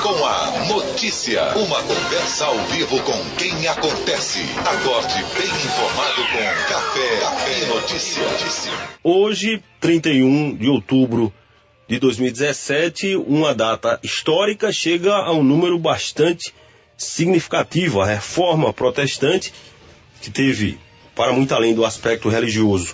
com a notícia. Uma conversa ao vivo com quem acontece. Acorde bem informado com Café e Notícia. Hoje, 31 de outubro de 2017, uma data histórica, chega a um número bastante significativo. A Reforma Protestante, que teve, para muito além do aspecto religioso,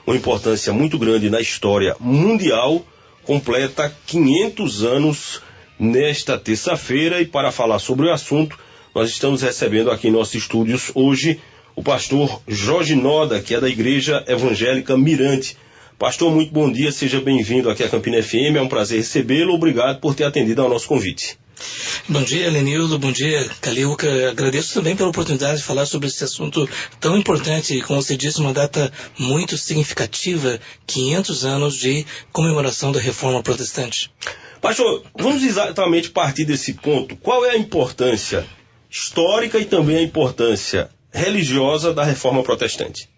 uma importância muito grande na história mundial, completa 500 anos nesta terça-feira. E para falar sobre o assunto, nós estamos recebendo aqui em nossos estúdios hoje o pastor Jorge Noda, que é da Igreja Evangélica Mirante. Pastor, muito bom dia, seja bem-vindo aqui à Campina FM, é um prazer recebê-lo, obrigado por ter atendido ao nosso convite. Bom dia, Lenildo, bom dia, Caliuca. Agradeço também pela oportunidade de falar sobre esse assunto tão importante, como você disse, uma data muito significativa, 500 anos de comemoração da Reforma Protestante. Pastor, vamos exatamente partir desse ponto. Qual é a importância histórica e também a importância religiosa da Reforma Protestante?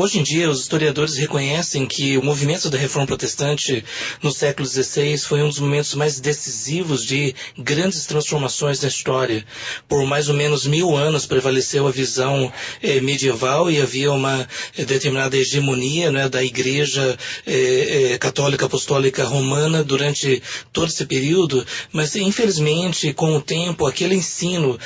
Hoje em dia, os historiadores reconhecem que o movimento da Reforma Protestante no século XVI foi um dos momentos mais decisivos de grandes transformações da história. Por mais ou menos 1000 anos prevaleceu a visão medieval e havia uma determinada hegemonia, né, da Igreja Católica Apostólica Romana durante todo esse período, mas infelizmente, com o tempo, aquele ensino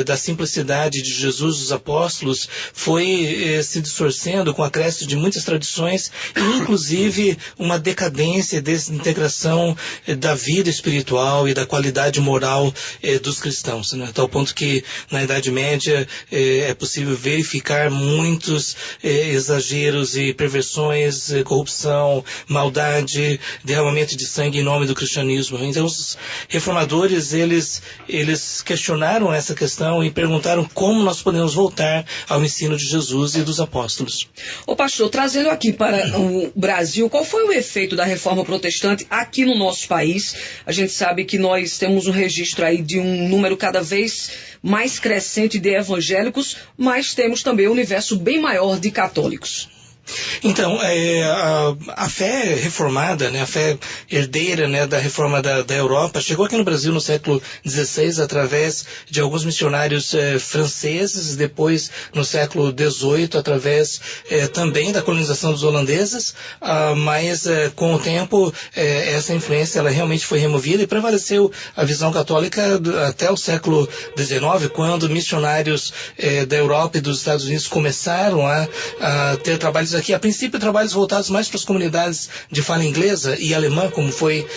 da simplicidade de Jesus e dos apóstolos foi se distorcendo com o acréscimo de muitas tradições e inclusive uma decadência e desintegração da vida espiritual e da qualidade moral dos cristãos, né? A tal ponto que na Idade Média é possível verificar muitos exageros e perversões, corrupção, maldade, derramamento de sangue em nome do cristianismo. Então os reformadores, eles questionaram essa questão e perguntaram como nós podemos voltar ao ensino de Jesus e dos apóstolos. Ô pastor, trazendo aqui para o Brasil, qual foi o efeito da Reforma Protestante aqui no nosso país? A gente sabe que nós temos um registro aí de um número cada vez mais crescente de evangélicos, mas temos também um universo bem maior de católicos. Então, a fé reformada, né, a fé herdeira, né, da reforma da Europa, chegou aqui no Brasil no século XVI através de alguns missionários franceses, depois no século XVIII através também da colonização dos holandeses, mas com o tempo essa influência ela realmente foi removida e prevaleceu a visão católica até o século XIX, quando missionários da Europa e dos Estados Unidos começaram a ter trabalhos aqui, a princípio trabalhos voltados mais para as comunidades de fala inglesa e alemã, como foi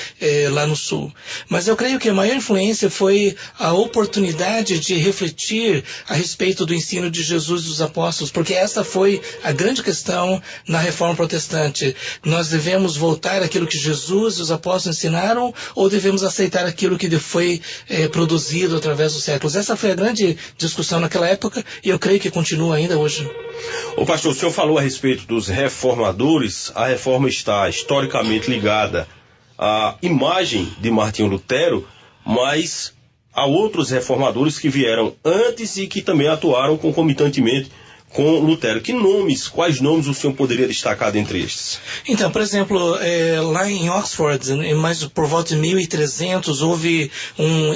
lá no sul. Mas eu creio que a maior influência foi a oportunidade de refletir a respeito do ensino de Jesus e dos apóstolos, porque essa foi a grande questão na Reforma Protestante. Nós devemos voltar àquilo que Jesus e os apóstolos ensinaram ou devemos aceitar aquilo que foi produzido através dos séculos? Essa foi a grande discussão naquela época e eu creio que continua ainda hoje. Ô pastor, o senhor falou a respeito dos reformadores. A reforma está historicamente ligada à imagem de Martinho Lutero, mas há outros reformadores que vieram antes e que também atuaram concomitantemente com Lutero. Quais nomes o senhor poderia destacar dentre estes? Então, por exemplo, lá em Oxford, mais por volta de 1300, houve um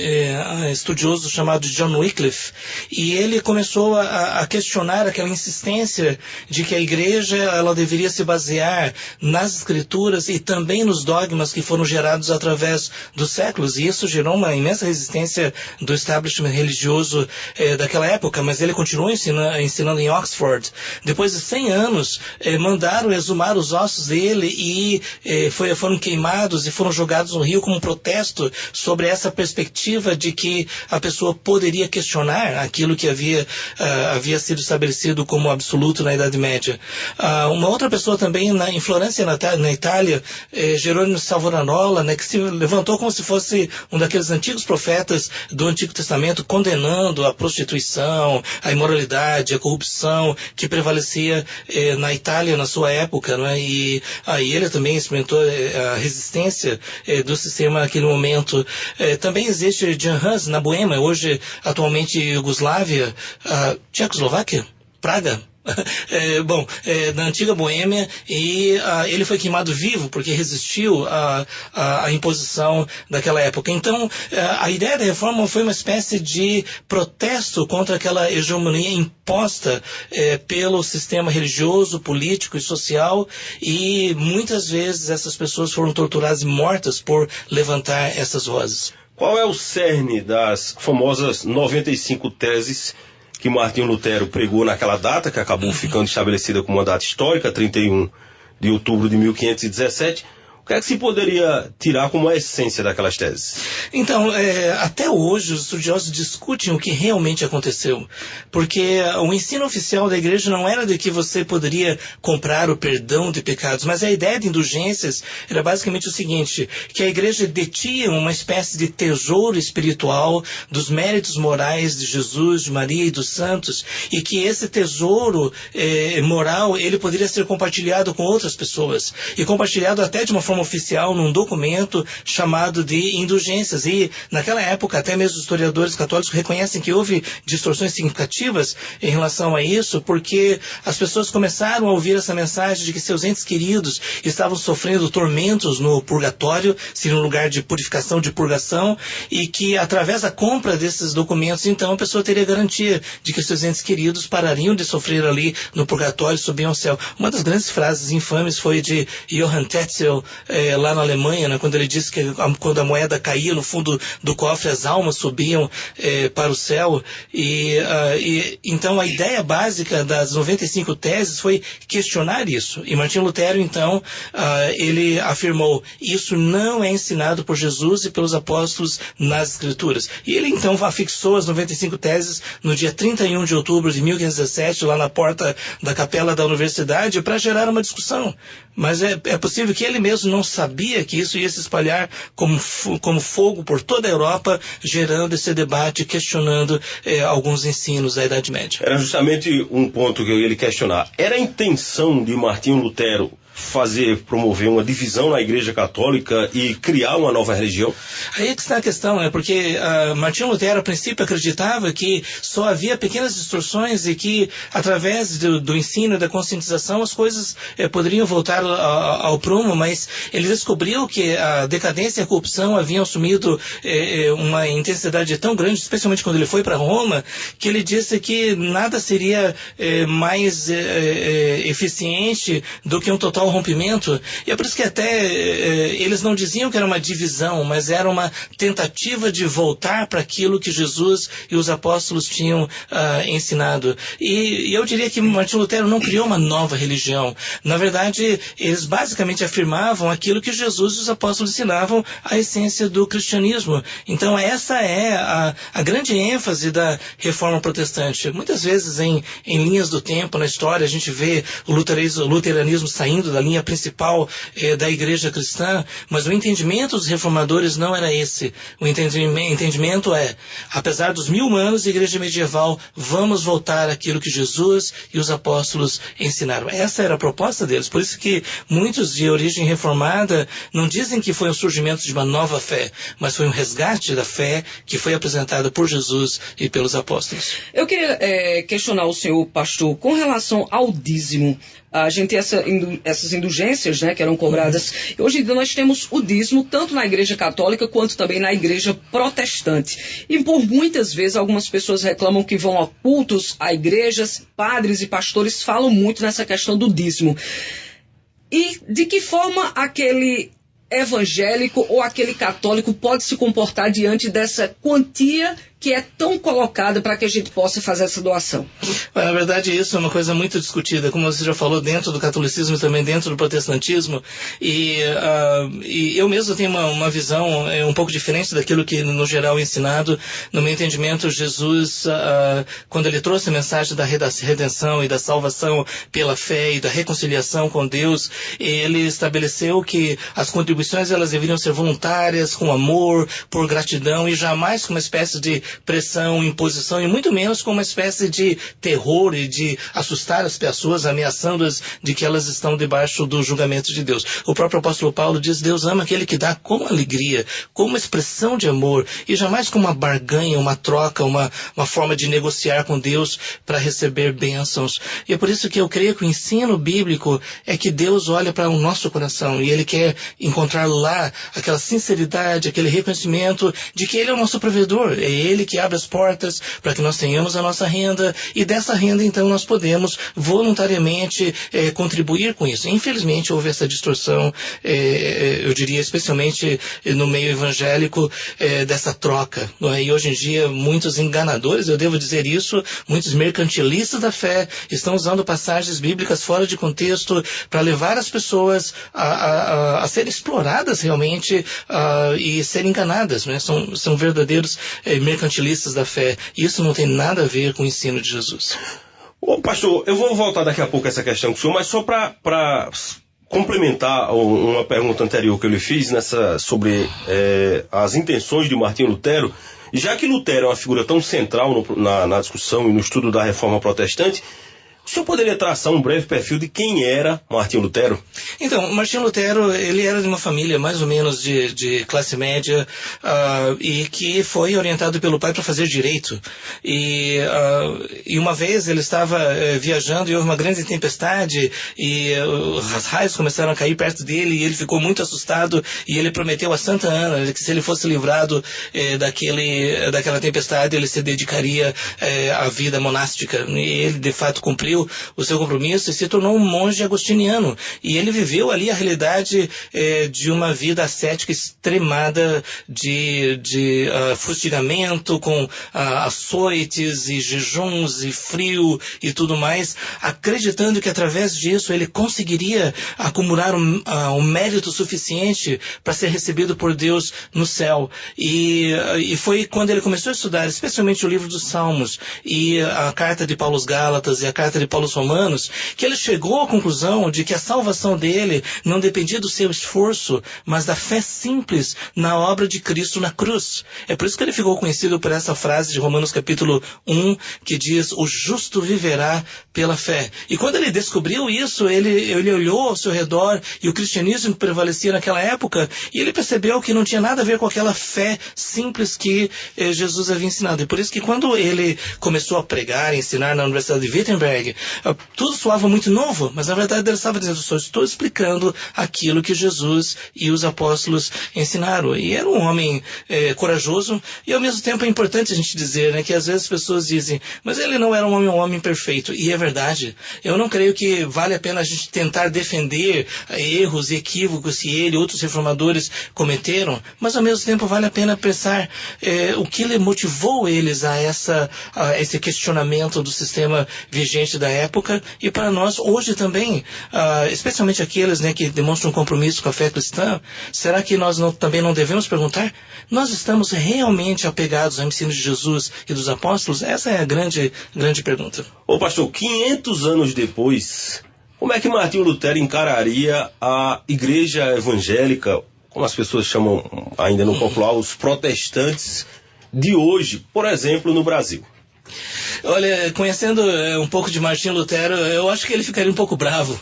estudioso chamado John Wycliffe, e ele começou a questionar aquela insistência de que a igreja ela deveria se basear nas escrituras e também nos dogmas que foram gerados através dos séculos, e isso gerou uma imensa resistência do establishment religioso daquela época, mas ele continuou ensinando em Oxford. Depois de 100 anos, mandaram exumar os ossos dele e foram queimados e foram jogados no rio como um protesto sobre essa perspectiva de que a pessoa poderia questionar aquilo que havia sido estabelecido como absoluto na Idade Média. Uma outra pessoa também em Florença, na Itália, Jerônimo Savonarola, né, que se levantou como se fosse um daqueles antigos profetas do Antigo Testamento, condenando a prostituição, a imoralidade, a corrupção que prevalecia na Itália na sua época, né? E aí ele também experimentou a resistência do sistema naquele momento. Também existe Jan Hus na Boêmia, hoje atualmente Iugoslávia, Tchecoslováquia, Praga, na antiga Boêmia, e ele foi queimado vivo porque resistiu à imposição daquela época. Então, a ideia da reforma foi uma espécie de protesto contra aquela hegemonia imposta pelo sistema religioso, político e social, e muitas vezes essas pessoas foram torturadas e mortas por levantar essas vozes. Qual é o cerne das famosas 95 teses que Martinho Lutero pregou naquela data, que acabou ficando estabelecida como uma data histórica, 31 de outubro de 1517? O que é que se poderia tirar como a essência daquelas teses? Então, até hoje os estudiosos discutem o que realmente aconteceu, porque o ensino oficial da igreja não era de que você poderia comprar o perdão de pecados, mas a ideia de indulgências era basicamente o seguinte, que a igreja detinha uma espécie de tesouro espiritual dos méritos morais de Jesus, de Maria e dos santos, e que esse tesouro moral, ele poderia ser compartilhado com outras pessoas, e compartilhado até de uma forma oficial num documento chamado de indulgências. E naquela época até mesmo os historiadores católicos reconhecem que houve distorções significativas em relação a isso, porque as pessoas começaram a ouvir essa mensagem de que seus entes queridos estavam sofrendo tormentos no purgatório, seria um lugar de purificação, de purgação, e que através da compra desses documentos, então a pessoa teria garantia de que seus entes queridos parariam de sofrer ali no purgatório e subiam ao céu. Uma das grandes frases infames foi de Johann Tetzel, lá na Alemanha, né, quando ele disse que quando a moeda caía no fundo do cofre, as almas subiam para o céu. Então a ideia básica das 95 teses foi questionar isso. E Martinho Lutero, então, ele afirmou, isso não é ensinado por Jesus e pelos apóstolos nas Escrituras. E ele, então, afixou as 95 teses no dia 31 de outubro de 1517, lá na porta da capela da universidade, para gerar uma discussão. Mas é possível que ele mesmo não sabia que isso ia se espalhar como fogo por toda a Europa, gerando esse debate, questionando alguns ensinos da Idade Média. Era justamente um ponto que eu ia lhe questionar. Era a intenção de Martinho Lutero promover uma divisão na Igreja Católica e criar uma nova religião? Aí é que está a questão, né? Porque Martinho Lutero, a princípio, acreditava que só havia pequenas distorções e que, através do ensino e da conscientização, as coisas poderiam voltar ao prumo, mas ele descobriu que a decadência e a corrupção haviam assumido uma intensidade tão grande, especialmente quando ele foi para Roma, que ele disse que nada seria mais eficiente do que um total rompimento. E é por isso que até eles não diziam que era uma divisão, mas era uma tentativa de voltar para aquilo que Jesus e os apóstolos tinham ensinado. E eu diria que Martinho Lutero não criou uma nova religião. Na verdade, eles basicamente afirmavam aquilo que Jesus e os apóstolos ensinavam, a essência do cristianismo. Então essa é a grande ênfase da reforma protestante. Muitas vezes em linhas do tempo, na história, a gente vê o luteranismo saindo da linha principal da igreja cristã, mas o entendimento dos reformadores não era esse. O entendimento apesar dos 1000 anos de igreja medieval, vamos voltar àquilo que Jesus e os apóstolos ensinaram. Essa era a proposta deles. Por isso que muitos de origem reformada não dizem que foi um surgimento de uma nova fé, mas foi um resgate da fé que foi apresentada por Jesus e pelos apóstolos. Eu queria questionar o senhor, pastor, com relação ao dízimo. A gente tem essas indulgências, né, que eram cobradas. E hoje em dia nós temos o dízimo tanto na igreja católica quanto também na igreja protestante. E por muitas vezes algumas pessoas reclamam que vão a cultos, a igrejas, padres e pastores falam muito nessa questão do dízimo. E de que forma aquele evangélico ou aquele católico pode se comportar diante dessa quantia que é tão colocada para que a gente possa fazer essa doação? Na verdade, isso é uma coisa muito discutida, como você já falou, dentro do catolicismo e também dentro do protestantismo, e eu mesmo tenho uma visão um pouco diferente daquilo que no geral é ensinado. No meu entendimento, Jesus, quando ele trouxe a mensagem da redenção e da salvação pela fé e da reconciliação com Deus, ele estabeleceu que as contribuições contribuições elas deveriam ser voluntárias, com amor, por gratidão, e jamais com uma espécie de pressão, imposição, e muito menos com uma espécie de terror e de assustar as pessoas, ameaçando-as de que elas estão debaixo do julgamento de Deus. O próprio apóstolo Paulo diz: Deus ama aquele que dá com alegria, como uma expressão de amor, e jamais como uma barganha, uma troca, uma forma de negociar com Deus para receber bênçãos. E é por isso que eu creio que o ensino bíblico é que Deus olha para o nosso coração e Ele quer encontrar lá aquela sinceridade, aquele reconhecimento de que Ele é o nosso provedor, é Ele que abre as portas para que nós tenhamos a nossa renda, e dessa renda então nós podemos voluntariamente contribuir com isso. Infelizmente houve essa distorção, eu diria especialmente no meio evangélico, dessa troca, não é? E hoje em dia muitos enganadores, eu devo dizer isso, muitos mercantilistas da fé estão usando passagens bíblicas fora de contexto para levar as pessoas a serem exploradas realmente e serem enganadas, né? São verdadeiros mercantilistas da fé. Isso não tem nada a ver com o ensino de Jesus. Ô, pastor, eu vou voltar daqui a pouco a essa questão com o senhor, mas só para complementar uma pergunta anterior que eu lhe fiz sobre as intenções de Martinho Lutero, já que Lutero é uma figura tão central na discussão e no estudo da Reforma Protestante, o senhor poderia traçar um breve perfil de quem era Martinho Lutero? Então, Martinho Lutero, ele era de uma família mais ou menos de classe média, e que foi orientado pelo pai para fazer direito. E uma vez ele estava viajando e houve uma grande tempestade e os raios começaram a cair perto dele e ele ficou muito assustado e ele prometeu a Santa Ana que se ele fosse livrado daquela tempestade, ele se dedicaria à vida monástica. E ele, de fato, cumpriu o seu compromisso e se tornou um monge agostiniano. E ele viveu ali a realidade de uma vida ascética extremada, de fustigamento, com açoites e jejuns e frio e tudo mais, acreditando que através disso ele conseguiria acumular um mérito suficiente para ser recebido por Deus no céu. E foi quando ele começou a estudar, especialmente o livro dos Salmos e a carta de Paulo aos Gálatas e a carta de Paulo aos Romanos, que ele chegou à conclusão de que a salvação dele não dependia do seu esforço, mas da fé simples na obra de Cristo na cruz. É por isso que ele ficou conhecido por essa frase de Romanos capítulo 1, que diz: o justo viverá pela fé. E quando ele descobriu isso, ele olhou ao seu redor e o cristianismo que prevalecia naquela época, e ele percebeu que não tinha nada a ver com aquela fé simples que Jesus havia ensinado. E por isso que quando ele começou a pregar e ensinar na Universidade de Wittenberg, tudo soava muito novo, mas na verdade ele estava dizendo: só estou explicando aquilo que Jesus e os apóstolos ensinaram. E era um homem corajoso, e ao mesmo tempo é importante a gente dizer, né, que às vezes as pessoas dizem: mas ele não era um homem perfeito. E é verdade. Eu não creio que vale a pena a gente tentar defender erros e equívocos que ele e outros reformadores cometeram, mas ao mesmo tempo vale a pena pensar o que motivou eles a esse questionamento do sistema vigente da época. E para nós hoje também, especialmente aqueles, né, que demonstram um compromisso com a fé cristã, será que nós também não devemos perguntar: nós estamos realmente apegados ao ensino de Jesus e dos apóstolos? Essa é a grande pergunta. Ô pastor, 500 anos depois, como é que Martinho Lutero encararia a igreja evangélica, como as pessoas chamam ainda no popular, os protestantes de hoje, por exemplo, no Brasil? Olha, conhecendo um pouco de Martinho Lutero, eu acho que ele ficaria um pouco bravo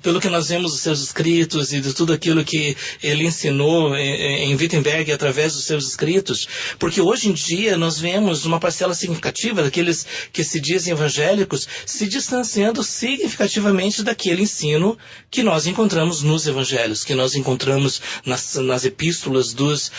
pelo que nós vemos dos seus escritos e de tudo aquilo que ele ensinou em Wittenberg através dos seus escritos, porque hoje em dia nós vemos uma parcela significativa daqueles que se dizem evangélicos se distanciando significativamente daquele ensino que nós encontramos nos evangelhos, que nós encontramos nas epístolas dos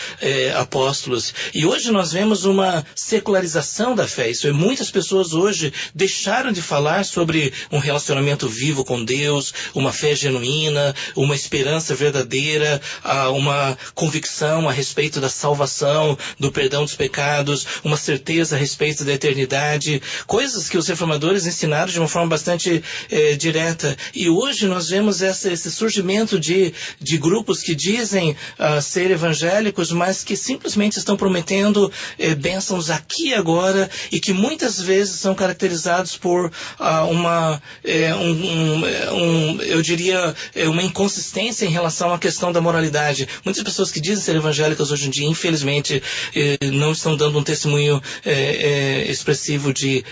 apóstolos. E hoje nós vemos uma secularização da fé. Isso é, muitas pessoas hoje deixaram de falar sobre um relacionamento vivo com Deus, uma fé genuína, uma esperança verdadeira, uma convicção a respeito da salvação, do perdão dos pecados, uma certeza a respeito da eternidade, coisas que os reformadores ensinaram de uma forma bastante direta. E hoje nós vemos esse surgimento de grupos que dizem ser evangélicos, mas que simplesmente estão prometendo bênçãos aqui e agora, e e que muitas vezes são caracterizados por eu diria, uma inconsistência em relação à questão da moralidade. Muitas pessoas que dizem ser evangélicas hoje em dia, infelizmente, não estão dando um testemunho expressivo de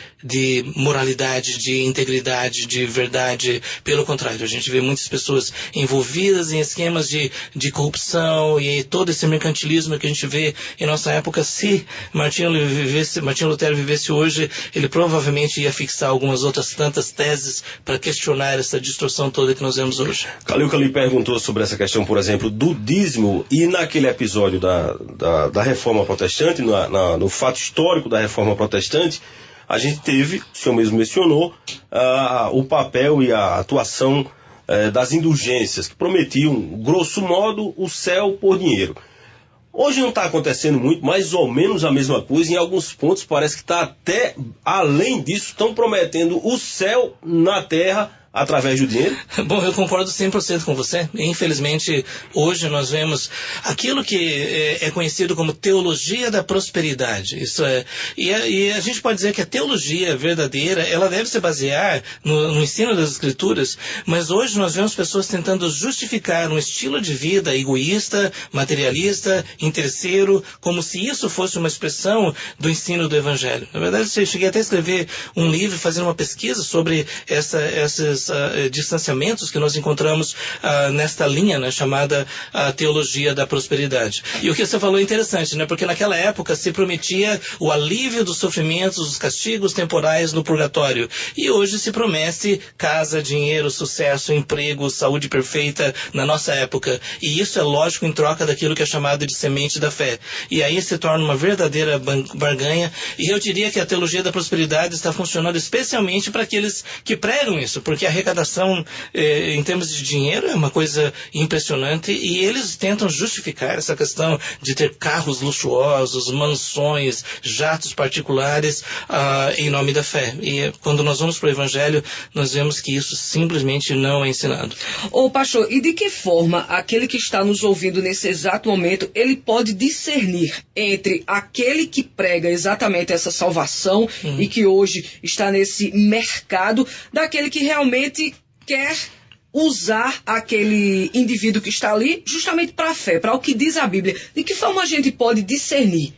moralidade, de integridade, de verdade. Pelo contrário, a gente vê muitas pessoas envolvidas em esquemas de corrupção e todo esse mercantilismo que a gente vê em nossa época. Se Martinho Lutero vivesse hoje, ele provavelmente ia fixar algumas outras tantas teses para questionar essa distorção toda que nós vemos hoje. Calil lhe perguntou sobre essa questão, por exemplo, do dízimo, e naquele episódio da Reforma Protestante, no fato histórico da Reforma Protestante, a gente teve, o senhor mesmo mencionou, o papel e a atuação das indulgências, que prometiam, grosso modo, o céu por dinheiro. Hoje não está acontecendo muito, mais ou menos a mesma coisa. Em alguns pontos parece que está até além disso, estão prometendo o céu na terra através do dinheiro? Bom, eu concordo 100% com você. Infelizmente, hoje nós vemos aquilo que é conhecido como teologia da prosperidade. Isso é, e a gente pode dizer que a teologia verdadeira, ela deve se basear no ensino das Escrituras, mas hoje nós vemos pessoas tentando justificar um estilo de vida egoísta, materialista, interesseiro, como se isso fosse uma expressão do ensino do Evangelho. Na verdade, eu cheguei até a escrever um livro, fazer uma pesquisa sobre esses distanciamentos que nós encontramos nesta linha, né, chamada teologia da prosperidade. E o que você falou é interessante, né, porque naquela época se prometia o alívio dos sofrimentos, dos castigos temporais no purgatório. E hoje se promete casa, dinheiro, sucesso, emprego, saúde perfeita na nossa época. E isso é lógico em troca daquilo que é chamado de semente da fé. E aí se torna uma verdadeira barganha. E eu diria que a teologia da prosperidade está funcionando especialmente para aqueles que pregam isso, porque a arrecadação em termos de dinheiro é uma coisa impressionante, e eles tentam justificar essa questão de ter carros luxuosos, mansões, jatos particulares em nome da fé. E quando nós vamos para o Evangelho, nós vemos que isso simplesmente não é ensinado. Ô pastor, e de que forma aquele que está nos ouvindo nesse exato momento, ele pode discernir entre aquele que prega exatamente essa salvação e que hoje está nesse mercado, daquele que realmente quer usar aquele indivíduo que está ali justamente para a fé, para o que diz a Bíblia? De que forma a gente pode discernir?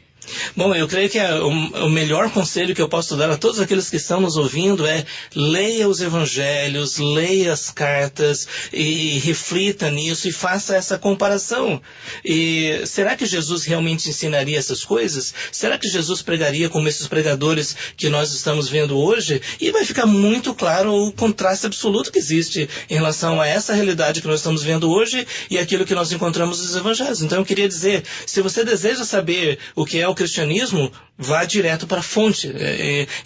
Bom, eu creio que o melhor conselho que eu posso dar a todos aqueles que estão nos ouvindo é: leia os evangelhos, leia as cartas e reflita nisso e faça essa comparação. E será que Jesus realmente ensinaria essas coisas? Será que Jesus pregaria como esses pregadores que nós estamos vendo hoje? E vai ficar muito claro o contraste absoluto que existe em relação a essa realidade que nós estamos vendo hoje e aquilo que nós encontramos nos evangelhos. Então eu queria dizer, se você deseja saber o que é o cristianismo, vá direto para a fonte.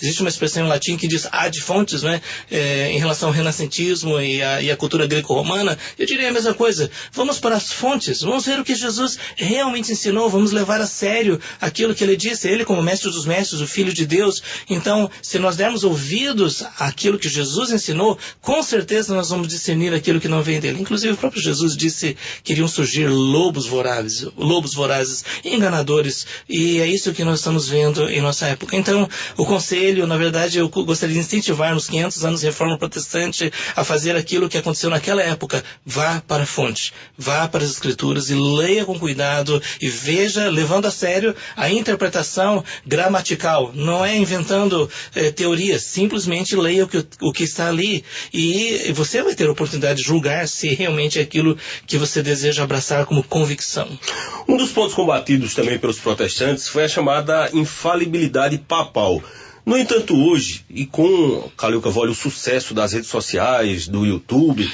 Existe uma expressão em latim que diz ad fontes, né? Em relação ao renascentismo e a cultura greco-romana. Eu diria a mesma coisa. Vamos para as fontes, vamos ver o que Jesus realmente ensinou, vamos levar a sério aquilo que ele disse, ele como mestre dos mestres, o Filho de Deus. Então, se nós dermos ouvidos àquilo que Jesus ensinou, com certeza nós vamos discernir aquilo que não vem dele. Inclusive o próprio Jesus disse que iriam surgir lobos vorazes, enganadores, e é isso que nós estamos vendo em nossa época. Então, o conselho, na verdade, eu gostaria de incentivar nos 500 anos de Reforma Protestante a fazer aquilo que aconteceu naquela época. Vá para a fonte, vá para as Escrituras e leia com cuidado e veja, levando a sério a interpretação gramatical. Não é inventando teorias, simplesmente leia o que está ali e você vai ter a oportunidade de julgar se realmente é aquilo que você deseja abraçar como convicção. Um dos pontos combatidos também pelos protestantes foi a chamada infalibilidade papal. No entanto, hoje, e com, Calil Cavalli, o sucesso das redes sociais, do YouTube,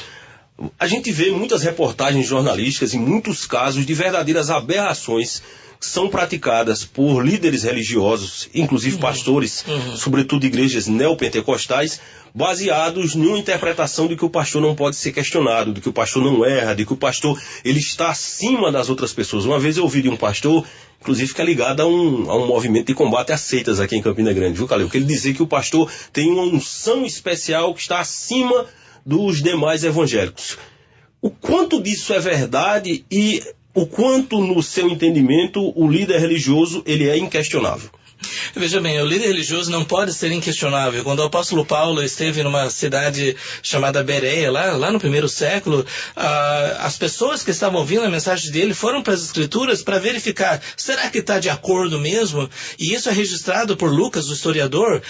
a gente vê muitas reportagens jornalísticas e muitos casos de verdadeiras aberrações que são praticadas por líderes religiosos, inclusive pastores, sobretudo de igrejas neopentecostais, baseados numa interpretação de que o pastor não pode ser questionado, de que o pastor não erra, de que o pastor ele está acima das outras pessoas. Uma vez eu ouvi de um pastor, inclusive que é ligado a um movimento de combate a seitas aqui em Campina Grande, viu, Calil? Que ele dizia que o pastor tem uma unção especial que está acima dos demais evangélicos. O quanto disso é verdade e o quanto, no seu entendimento, o líder religioso ele é inquestionável? Veja bem, o líder religioso não pode ser inquestionável. Quando o apóstolo Paulo esteve numa cidade chamada Bereia, lá no primeiro século, as pessoas que estavam ouvindo a mensagem dele foram para as Escrituras para verificar, será que está de acordo mesmo? E isso é registrado por Lucas, o historiador,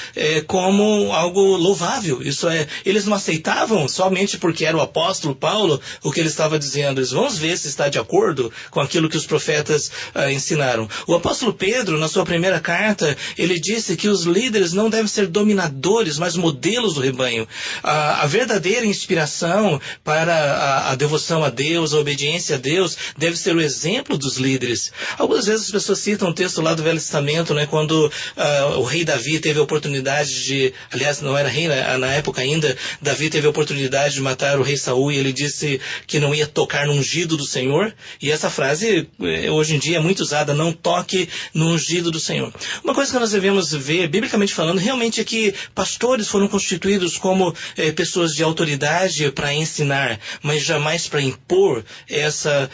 como algo louvável. Isso é, eles não aceitavam somente porque era o apóstolo Paulo o que ele estava dizendo. Eles vão ver se está de acordo com aquilo que os profetas ensinaram. O apóstolo Pedro, na sua primeira carta, ele disse que os líderes não devem ser dominadores, mas modelos do rebanho. A verdadeira inspiração para a devoção a Deus, a obediência a Deus, deve ser o exemplo dos líderes. Algumas vezes as pessoas citam um texto lá do Velho Testamento, né, quando o rei Davi teve a oportunidade de, aliás, não era rei na época ainda, Davi teve a oportunidade de matar o rei Saul e ele disse que não ia tocar no ungido do Senhor. E essa frase, hoje em dia, é muito usada, não toque no ungido do Senhor. Uma coisa que nós devemos ver, biblicamente falando, realmente é que pastores foram constituídos como pessoas de autoridade para ensinar, mas jamais para impor essa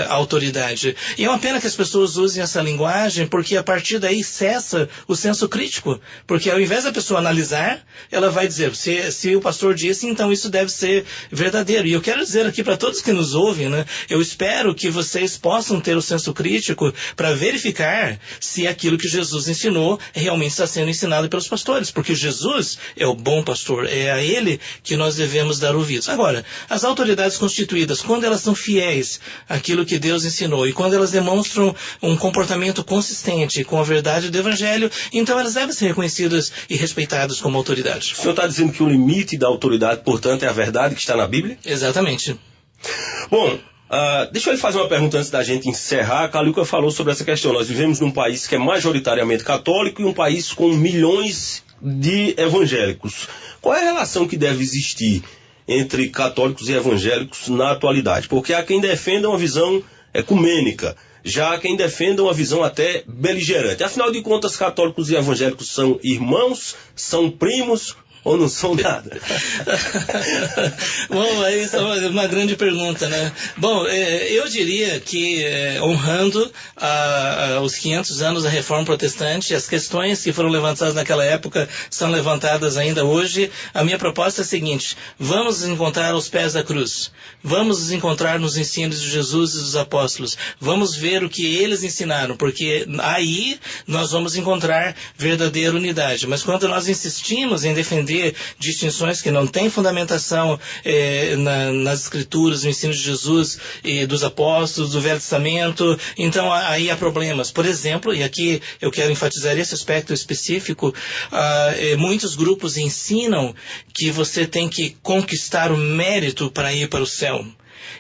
autoridade. E é uma pena que as pessoas usem essa linguagem, porque a partir daí cessa o senso crítico. Porque ao invés da pessoa analisar, ela vai dizer, se o pastor disse, então isso deve ser verdadeiro. E eu quero dizer aqui para todos que nos ouvem, né, eu espero que vocês possam ter o senso crítico para verificar se aquilo que Jesus ensinou realmente está sendo ensinado pelos pastores, porque Jesus é o bom pastor, é a ele que nós devemos dar ouvidos. Agora, as autoridades constituídas, quando elas são fiéis àquilo que Deus ensinou e quando elas demonstram um comportamento consistente com a verdade do Evangelho, então elas devem ser reconhecidas e respeitadas como autoridade. O senhor está dizendo que o limite da autoridade, portanto, é a verdade que está na Bíblia? Exatamente. Bom, deixa eu lhe fazer uma pergunta antes da gente encerrar. A Caliuca falou sobre essa questão. Nós vivemos num país que é majoritariamente católico e um país com milhões de evangélicos. Qual é a relação que deve existir entre católicos e evangélicos na atualidade? Porque há quem defenda uma visão ecumênica, já há quem defenda uma visão até beligerante. Afinal de contas, católicos e evangélicos são irmãos, são primos ou não são nada? Bom, essa é uma grande pergunta, né? Bom, eu diria que, honrando os 500 anos da Reforma Protestante, as questões que foram levantadas naquela época são levantadas ainda hoje, a minha proposta é a seguinte: vamos nos encontrar aos pés da cruz, vamos nos encontrar nos ensinos de Jesus e dos apóstolos, vamos ver o que eles ensinaram, porque aí nós vamos encontrar verdadeira unidade. Mas quando nós insistimos em defender distinções que não têm fundamentação nas Escrituras, no ensino de Jesus e dos apóstolos, do Velho Testamento, então aí há problemas. Por exemplo, e aqui eu quero enfatizar esse aspecto específico, muitos grupos ensinam que você tem que conquistar o mérito para ir para o céu.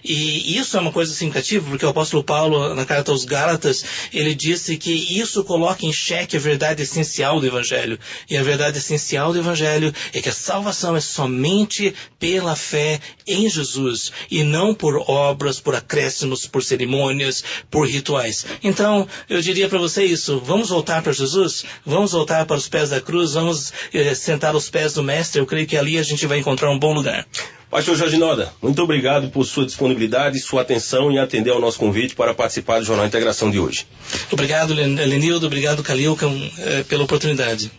E isso é uma coisa significativa, porque o apóstolo Paulo, na carta aos Gálatas, ele disse que isso coloca em xeque a verdade essencial do Evangelho. E a verdade essencial do Evangelho é que a salvação é somente pela fé em Jesus, e não por obras, por acréscimos, por cerimônias, por rituais. Então, eu diria para você isso: vamos voltar para Jesus, vamos voltar para os pés da cruz, vamos sentar aos pés do Mestre. Eu creio que ali a gente vai encontrar um bom lugar. Pastor Jorge Noda, muito obrigado por sua disponibilidade, sua atenção em atender ao nosso convite para participar do Jornal Integração de hoje. Obrigado, Lenildo, obrigado, Caliuca, pela oportunidade.